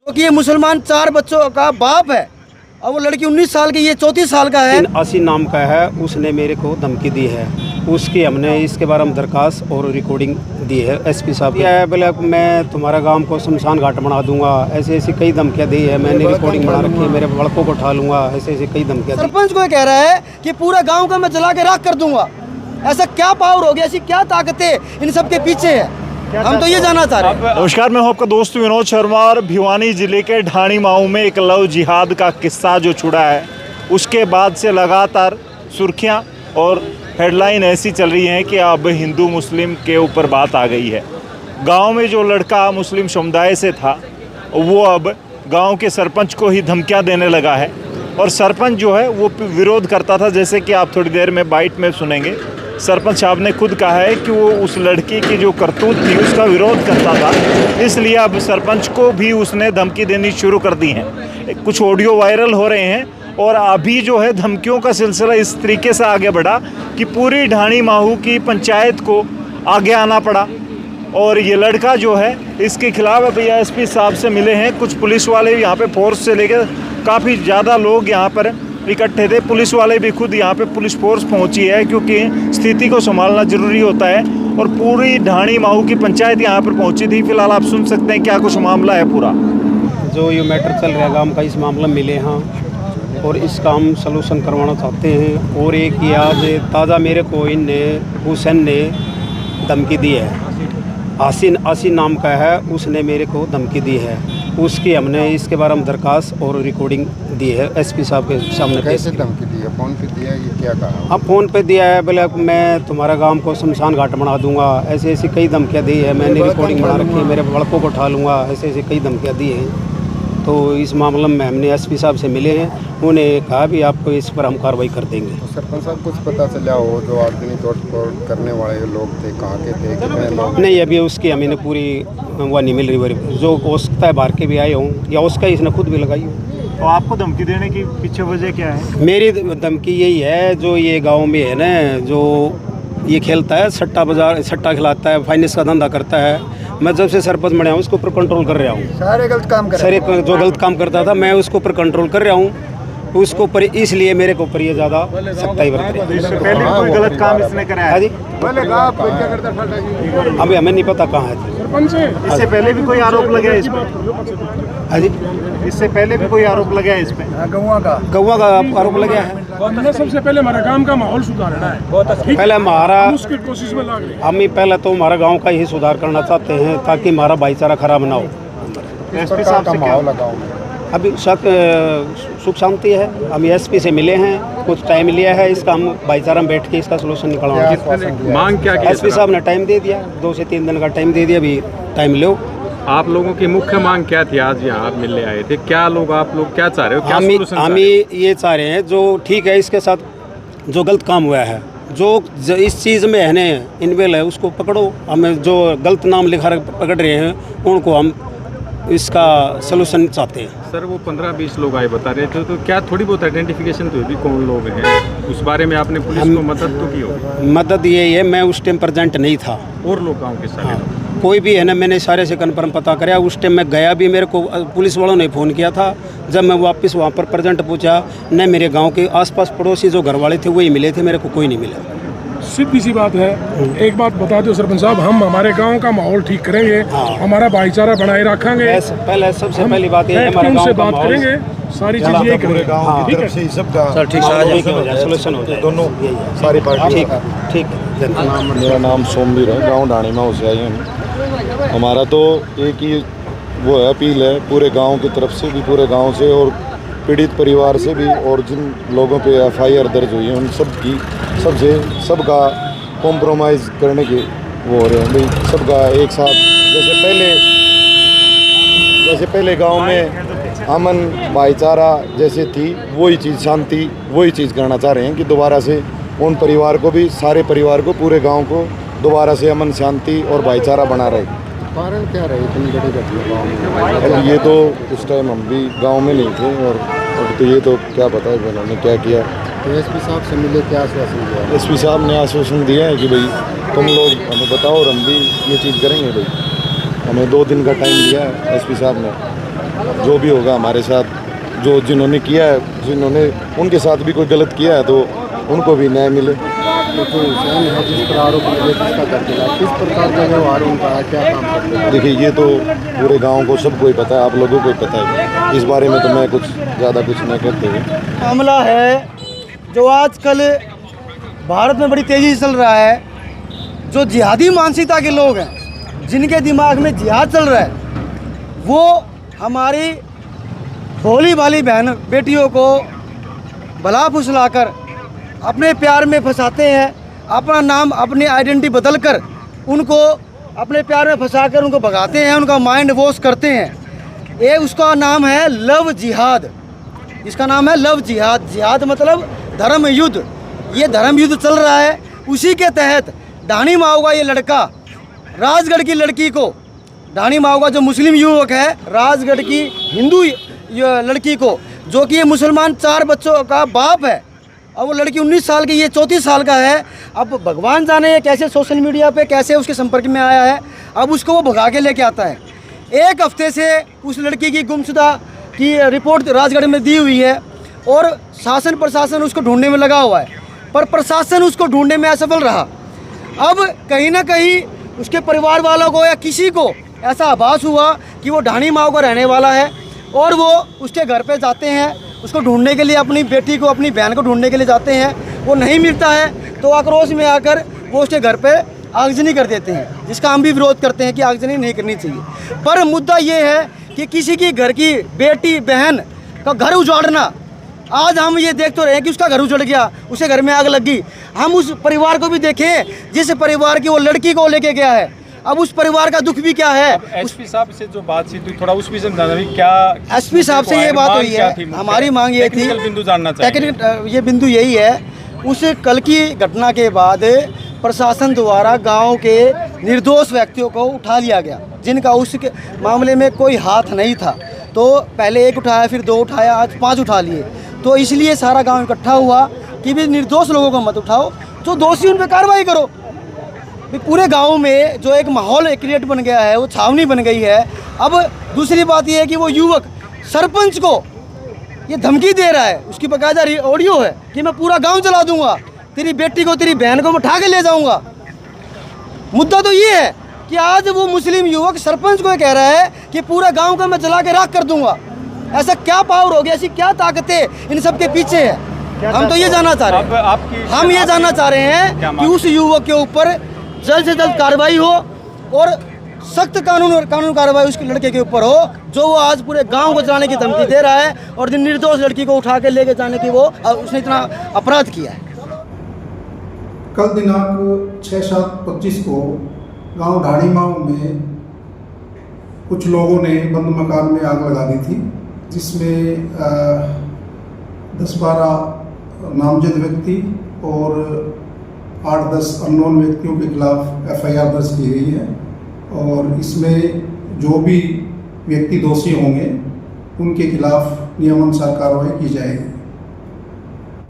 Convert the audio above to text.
क्योंकि ये मुसलमान 4 बच्चों का बाप है और वो लड़की 19 साल की, ये 34 साल का है। आसी नाम का है, उसने मेरे को धमकी दी है। उसकी हमने इसके बारे में दरखास्त और रिकॉर्डिंग दी है एसपी साहब। क्या है बोले, मैं तुम्हारा गांव को शमशान घाट बना दूंगा, ऐसे ऐसी कई धमकियां दी है। मैंने रिकॉर्डिंग बना रखी है, मेरे लड़कों को उठा लूंगा, ऐसे ऐसी कई धमकियां। सरपंच को कह रहा है कि पूरा गाँव का मैं जला के राख कर दूंगा। ऐसा क्या पावर हो गया, ऐसी क्या ताकतें इन सब के पीछे है, हम तो ये जानना चाह रहे हैं। नमस्कार, मैं हूं आपका दोस्त विनोद शर्मा और भिवानी जिले के ढाणी माऊ में एक लव जिहाद का किस्सा जो छुड़ा है, उसके बाद से लगातार सुर्खियां और हेडलाइन ऐसी चल रही हैं कि अब हिंदू मुस्लिम के ऊपर बात आ गई है। गांव में जो लड़का मुस्लिम समुदाय से था वो अब गांव के सरपंच को ही धमकियां देने लगा है और सरपंच जो है वो विरोध करता था, जैसे कि आप थोड़ी देर में बाइट में सुनेंगे। सरपंच साहब ने खुद कहा है कि वो उस लड़की की जो करतूत थी उसका विरोध करता था, इसलिए अब सरपंच को भी उसने धमकी देनी शुरू कर दी है। कुछ ऑडियो वायरल हो रहे हैं और अभी जो है धमकियों का सिलसिला इस तरीके से आगे बढ़ा कि पूरी ढाणी माहू की पंचायत को आगे आना पड़ा। और ये लड़का जो है इसके खिलाफ अभी एसपी साहब से मिले हैं। कुछ पुलिस वाले यहाँ पे फोर्स से लेकर काफ़ी ज़्यादा लोग यहाँ पर इकट्ठे थे। पुलिस वाले भी खुद यहाँ पे पुलिस फोर्स पहुँची है क्योंकि स्थिति को संभालना जरूरी होता है। और पूरी ढाणी माहू की पंचायत यहाँ पर पहुँची थी। फिलहाल आप सुन सकते हैं क्या कुछ मामला है पूरा। जो ये मैटर चल रहा है गाँव का, इस मामला में मिले हैं और इसका हम सलूशन करवाना चाहते हैं। और एक ये आज ताज़ा मेरे को हुसैन ने धमकी दी है। आसी नाम का है, उसने मेरे को धमकी दी है। उसकी हमने इसके बारे में दरखास्त और रिकॉर्डिंग दी है एसपी साहब के सामने। कैसे धमकी दी है? फ़ोन पे दिया है, ये क्या कहा? हाँ, फ़ोन पे दिया है, बोले मैं तुम्हारा गांव को शमशान घाट बना दूंगा, ऐसे ऐसी कई धमकियां दी है। मैंने रिकॉर्डिंग बना रखी है, मेरे लड़कों को उठा लूँगा, ऐसे ऐसी कई धमकियां दी हैं। तो इस मामले में हमने एसपी साहब से मिले हैं, उन्होंने कहा भी आपको इस पर हम कार्रवाई कर देंगे। तो सरपंच साहब कुछ पता चला हो जो आदमी तोड़ करने वाले लोग थे, कहाँ के थे, कितने लोग? नहीं, अभी उसकी हमें पूरी वो नहीं मिल रही। जो हो सकता है बाहर के भी आए हों या उसका इसने खुद भी लगाई हो। तो आपको धमकी देने की पीछे वजह क्या है? मेरी धमकी यही है, जो ये गाँव में है ना, जो ये खेलता है सट्टा खिलाता है, फाइनेंस का धंधा करता है। मैं जब से सरपंच बना हूँ उसके ऊपर कंट्रोल कर रहा हूँ। सारे गलत काम कर रहे हैं। जो गलत काम करता था मैं उसके ऊपर कंट्रोल कर रहा हूँ। उसके ऊपर इसलिए मेरे के ऊपर ये ज़्यादा सख्ताई बरत रही है। इससे पहले कोई गलत काम इसने कराया है? अभी हमें नहीं पता कहाँ है। इससे पहले भी कोई आरोप लगा है इस पर? हाँ जी, इससे पहले भी कोई आरोप लगा है इस पर? गौवा का आरोप लगा है। हमने सबसे पहले हमारे गांव का माहौल सुधारना है। पहले हमारा उसकी कोशिश में लग रहे हैं। हम ही पहले तो हमारा गांव का ही सुधार करना चाहते हैं ताकि हमारा भाईचारा खराब ना हो। एसपी साहब से क्या? अभी सुख शांति है। हम एसपी से मिले हैं, कुछ टाइम लिया है, इसका हम भाईचारा में बैठ के इसका सलूशन निकालवाएंगे। मांग क्या की? एसपी साहब ने टाइम दे दिया, 2 से 3 दिन का टाइम दे दिया। अभी टाइम लो। आप लोगों की मुख्य मांग क्या थी? आज यहाँ आप मिलने आए थे, क्या आप लोग क्या चाह रहे हो? क्या सॉल्यूशन हम ये चाह रहे हैं, जो ठीक है इसके साथ जो गलत काम हुआ है, जो इस चीज़ में है इन्वेल है, उसको पकड़ो। हमें जो गलत नाम लिखा पकड़ रहे हैं उनको हम इसका सलूशन चाहते हैं। सर, वो 15-20 लोग आए बता रहे थे, तो क्या थोड़ी बहुत आइडेंटिफिकेशन तो भी कौन लोग हैं उस बारे में आपने पुलिस को मदद तो की होगी? मदद यही है, मैं उस टाइम प्रेजेंट नहीं था। और लोग गाँव के सारे लोग? कोई भी है ना, मैंने सारे से कन्फर्म पता कराया। उस टाइम मैं गया भी, मेरे को पुलिस वालों ने फ़ोन किया था। जब मैं वापस वहाँ पर प्रेजेंट पूछा, न मेरे गांव के आसपास पड़ोसी जो घर वाले थे वही मिले थे, मेरे को कोई नहीं मिला। सीधी सी बात है। एक बात बता दो सरपंच साहब, हम हमारे गांव का माहौल ठीक करेंगे, हमारा भाईचारा बनाए रखेंगे। पहले सबसे पहली बात है हमारे गांव से का बात करेंगे, सारी चीज़ ये करेंगे। ठीक है, सलूशन हो जाए दोनों सारी पार्टी। ठीक है। मेरा नाम सोमवीर है, गाँव ढाणी माहू से आई हूँ। हमारा तो एक ही वो है, अपील है पूरे गांव की तरफ से भी, पूरे गांव से और पीड़ित परिवार से भी, और जिन लोगों पे एफआईआर दर्ज हुई है उन सबका कॉम्प्रोमाइज़ करने के वो हो रहे हैं भाई। सबका एक साथ, जैसे पहले गांव में अमन भाईचारा जैसे थी, वही चीज़, शांति, वही चीज़ करना चाह रहे हैं कि दोबारा से उन परिवार को भी, सारे परिवार को, पूरे गांव को दोबारा से अमन, शांति और भाईचारा बना रहे। कारण क्या रहे इतनी बड़ी घटना गाँव में? अब ये तो उस टाइम हम भी गांव में नहीं थे, और अब तो ये तो क्या पता है उन्होंने क्या किया। तो एसपी साहब से मिले, क्या आश्वासन दिया? एसपी साहब ने आश्वासन दिया है कि भाई तुम लोग हमें बताओ और हम भी ये चीज़ करेंगे। भाई हमें 2 दिन का टाइम दिया है एसपी साहब ने। जो भी होगा हमारे साथ, जो जिन्होंने किया है, जिन्होंने उनके साथ भी कोई गलत किया है तो उनको भी न्याय मिले। देखिए हुसैन है जिस पर आरोप लगे जिसका घर के किस प्रकार का व्यवहार उनका है, क्या काम करते हैं? देखिए ये तो पूरे गांव को सबको ही पता है, आप लोगों को ही पता है, इस बारे में तो मैं कुछ ज़्यादा कुछ नहीं करते हुए। मामला है जो आजकल भारत में बड़ी तेज़ी से चल रहा है, जो जिहादी मानसिकता के लोग हैं, जिनके दिमाग में जिहाद चल रहा है, वो हमारी भोली भाली बहन बेटियों को भला फुसलाकर अपने प्यार में फंसाते हैं, अपना नाम अपनी आइडेंटिटी बदल कर उनको अपने प्यार में फंसाकर उनको भगाते हैं, उनका माइंड वॉश करते हैं। ये उसका नाम है लव जिहाद, इसका नाम है लव जिहाद। जिहाद मतलब धर्म युद्ध। ये धर्म युद्ध चल रहा है, उसी के तहत ढाणी माऊ का ये लड़का राजगढ़ की लड़की को, ढाणी माऊ का जो मुस्लिम युवक है राजगढ़ की हिंदू लड़की को, जो कि ये मुसलमान 4 बच्चों का बाप है, अब वो लड़की 19 साल की, ये 34 साल का है। अब भगवान जाने कैसे सोशल मीडिया पे कैसे उसके संपर्क में आया है, अब उसको वो भगा के लेके आता है। 1 हफ्ते से उस लड़की की गुमशुदा की रिपोर्ट राजगढ़ में दी हुई है और शासन प्रशासन उसको ढूंढने में लगा हुआ है, पर प्रशासन उसको ढूंढने में असफल रहा। अब कहीं ना कहीं उसके परिवार वालों को या किसी को ऐसा आभास हुआ कि वो ढाणी माऊ का रहने वाला है और वो उसके घर पे जाते हैं उसको ढूंढने के लिए, अपनी बेटी को अपनी बहन को ढूंढने के लिए जाते हैं। वो नहीं मिलता है तो आक्रोश में आकर वो उसके घर पे आगजनी कर देते हैं, जिसका हम भी विरोध करते हैं कि आगजनी नहीं करनी चाहिए। पर मुद्दा ये है कि किसी की घर की बेटी बहन का घर उजाड़ना, आज हम ये देख तो रहे हैं कि उसका घर उजड़ गया, उसके घर में आग लग गई। हम उस परिवार को भी देखें जिस परिवार की वो लड़की को लेके गया है, अब उस परिवार का दुख भी क्या है। एसपी साहब से जो बातचीत हुई, थोड़ा उस विषय में जानना भी क्या एसपी साहब से ये बात हुई है, हमारी मांग ये थी, बिंदु जानना चाहिए। ये बिंदु यही है, उस कल की घटना के बाद प्रशासन द्वारा गांव के निर्दोष व्यक्तियों को उठा लिया गया, जिनका उस मामले में कोई हाथ नहीं था। तो पहले 1 उठाया, फिर 2 उठाया, आज 5 उठा लिए। तो इसलिए सारा गांव इकट्ठा हुआ कि भी निर्दोष लोगों को मत उठाओ, जो दोषी उन पर कार्रवाई करो। पूरे गांव में जो एक माहौल क्रिएट बन गया है, वो छावनी बन गई है। अब दूसरी बात यह है कि वो युवक सरपंच को ये धमकी दे रहा है, उसकी बाकायदा ऑडियो है कि मैं पूरा गांव जला दूंगा, तेरी बेटी को तेरी बहन को मैं उठा के ले जाऊंगा। मुद्दा तो ये है कि आज वो मुस्लिम युवक सरपंच को कह रहा है कि पूरा गांव का मैं जला के राख कर दूंगा। ऐसा क्या पावर हो गया, ऐसी क्या ताकतें इन सब के पीछे है, हम तो ये जानना चाह रहे हैं। हम ये जानना चाह रहे हैं कि उस युवक के ऊपर जल्द से जल्द कार्रवाई हो और सख्त कानून कार्रवाई उस लड़के के ऊपर हो, जो वो आज पूरे गांव को जलाने की धमकी दे रहा है और निर्दोष लड़की को उठा के लेके जाने की उसने इतना अपराध किया है। कल दिनांक 6/7/25 को गांव ढाणी माऊ में कुछ लोगों ने बंद मकान में आग लगा दी थी, जिसमें 10-12 नामजद व्यक्ति और 8-10 अननोन व्यक्तियों के खिलाफ FIR दर्ज की गई है और इसमें जो भी व्यक्ति दोषी होंगे उनके खिलाफ नियमानुसार कार्रवाई की जाएगी।